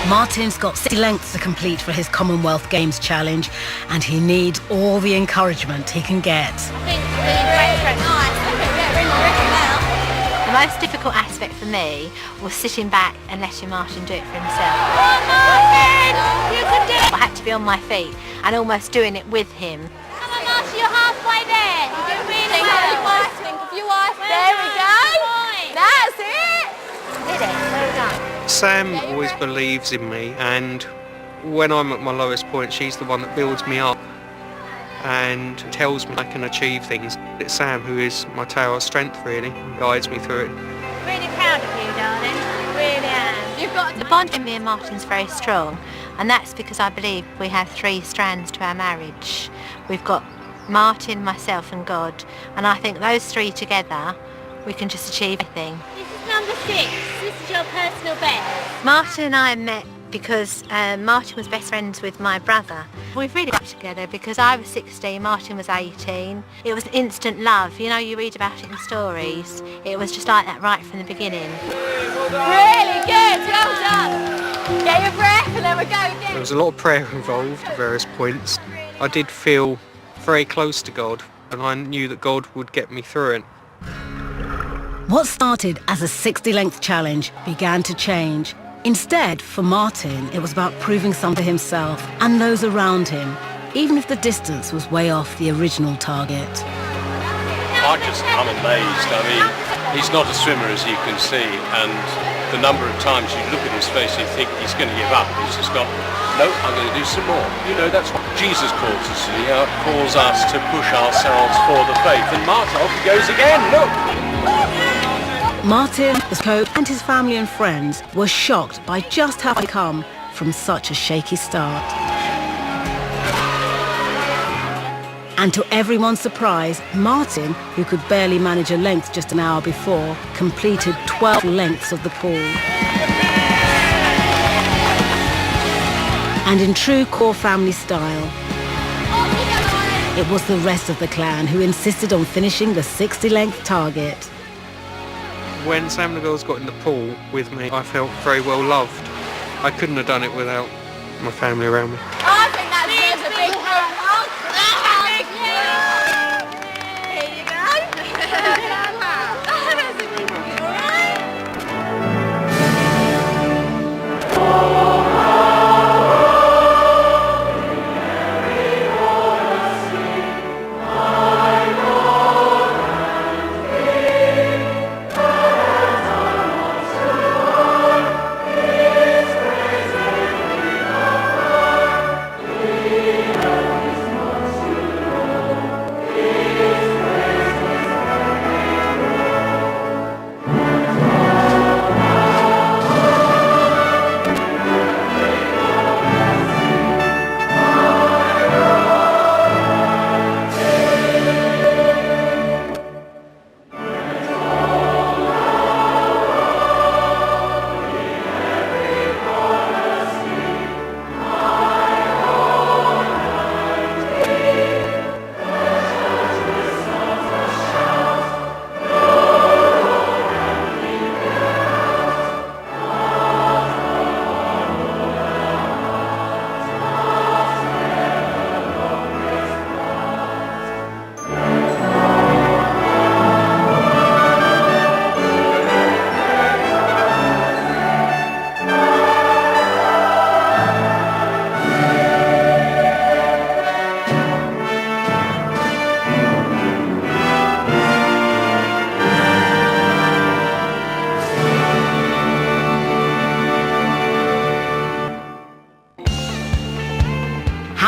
Martin's got 60 lengths to complete for his Commonwealth Games challenge, and he needs all the encouragement he can get. The most difficult aspect for me was sitting back and letting Martin do it for himself. Martin! You can do it! I had to be on my feet and almost doing it with him. Come on, Martin, you're halfway there. You do really well. Think of your wife. There we go. That's it. Did it? Well done. Sam always believes in me, and when I'm at my lowest point, she's the one that builds me up and tells me I can achieve things. It's Sam who is my tower of strength, really, and guides me through it. Really proud of you, darling. Really am. You've got the bond between me and Martin's very strong, and that's because I believe we have 3 strands to our marriage. We've got Martin, myself and God, and I think those 3 together, we can just achieve anything. This is number 6. This is your personal best. Martin and I met because Martin was best friends with my brother. We've really got together because I was 16, Martin was 18. It was instant love, you know, you read about it in stories. It was just like that right from the beginning. Really good. Well done. Get your breath and then we go again. There was a lot of prayer involved at various points. I did feel very close to God, and I knew that God would get me through it. What started as a 60-length challenge began to change. Instead, for Martin, it was about proving something to himself and those around him, even if the distance was way off the original target. I'm amazed. I mean, he's not a swimmer, as you can see, and the number of times you look at his face and you think he's going to give up. He's just gone, no, I'm going to do some more. You know, that's what Jesus calls us to do. He calls us to push ourselves for the faith. And Martin, off he goes again, look! Martin, his coach and his family and friends were shocked by just how he come from such a shaky start. And to everyone's surprise, Martin, who could barely manage a length just an hour before, completed 12 lengths of the pool. And in true core family style, it was the rest of the clan who insisted on finishing the 60-length target. When Sam and the girls got in the pool with me, I felt very well loved. I couldn't have done it without my family around me. I think that deserves a big hand.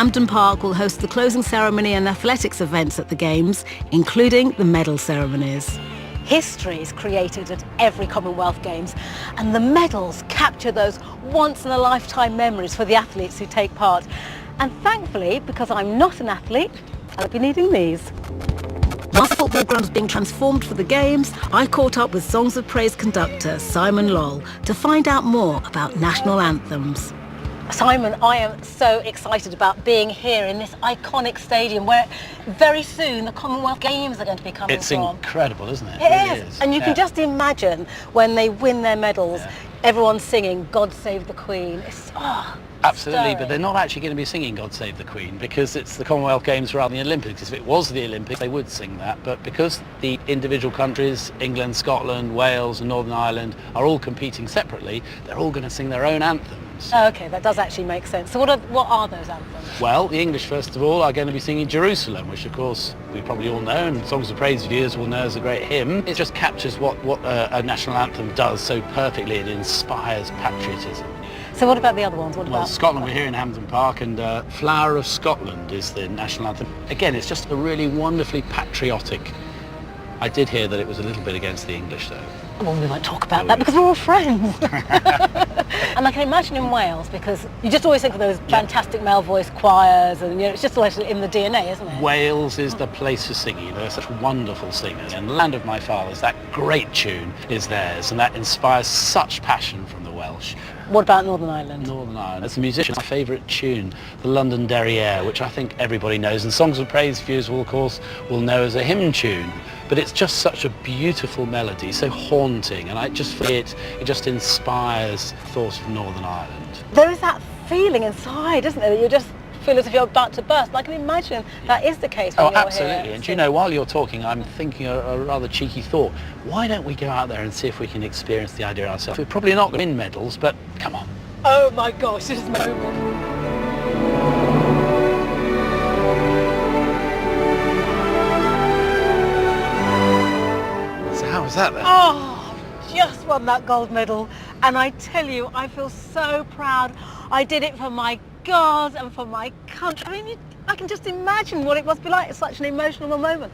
Hampden Park will host the closing ceremony and athletics events at the Games, including the medal ceremonies. History is created at every Commonwealth Games, and the medals capture those once-in-a-lifetime memories for the athletes who take part. And thankfully, because I'm not an athlete, I'll be needing these. While the football ground was being transformed for the Games, I caught up with Songs of Praise conductor Simon Lowell to find out more about national anthems. Simon, I am so excited about being here in this iconic stadium where very soon the Commonwealth Games are going to be coming It's from. incredible, isn't it? It is. And you can just imagine when they win their medals, everyone's singing God Save the Queen. It's, Absolutely, stirring. but they're not actually going to be singing God Save the Queen because it's the Commonwealth Games rather than the Olympics. If it was the Olympics, they would sing that, but because the individual countries, England, Scotland, Wales and Northern Ireland, are all competing separately, they're all going to sing their own anthems. Oh, okay, that does actually make sense. So what are those anthems? Well, the English, first of all, are going to be singing Jerusalem, which of course we probably all know, and Songs of Praise viewers will know as a great hymn. It just captures what a national anthem does so perfectly. It inspires patriotism. So what about the other ones? What Well, about Scotland, we're here in Hampden Park, and Flower of Scotland is the national anthem. Again, it's just a really wonderfully patriotic. I did hear that it was a little bit against the English, though. Well, we won't talk about that because we're all friends. And I can imagine in Wales, because you just always think of those fantastic male voice choirs, and it's just like in the DNA, isn't it? Wales is the place for singing. There are such wonderful singers. And the Land of My Fathers, that great tune is theirs, and that inspires such passion from the Welsh. What about Northern Ireland? Northern Ireland. As a musician, my favourite tune, the London Derriere, which I think everybody knows, and Songs of Praise viewers will, of course, will know as a hymn tune. But it's just such a beautiful melody, so haunting, and I just feel it just inspires thoughts of Northern Ireland. There is that feeling inside, isn't there, that you just feel as if you're about to burst. And I can imagine that is the case when Oh, you're absolutely. here. And do you know, while you're talking, I'm thinking a rather cheeky thought. Why don't we go out there and see if we can experience the idea ourselves? We're probably not going to win medals, but come on. Oh my gosh, this is my moment. How was that then? Oh, just won that gold medal, and I tell you, I feel so proud. I did it for my God and for my country. I mean, I can just imagine what it must be like. It's such an emotional moment.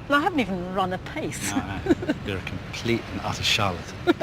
And I haven't even run a pace. No, you're a complete and utter charlatan.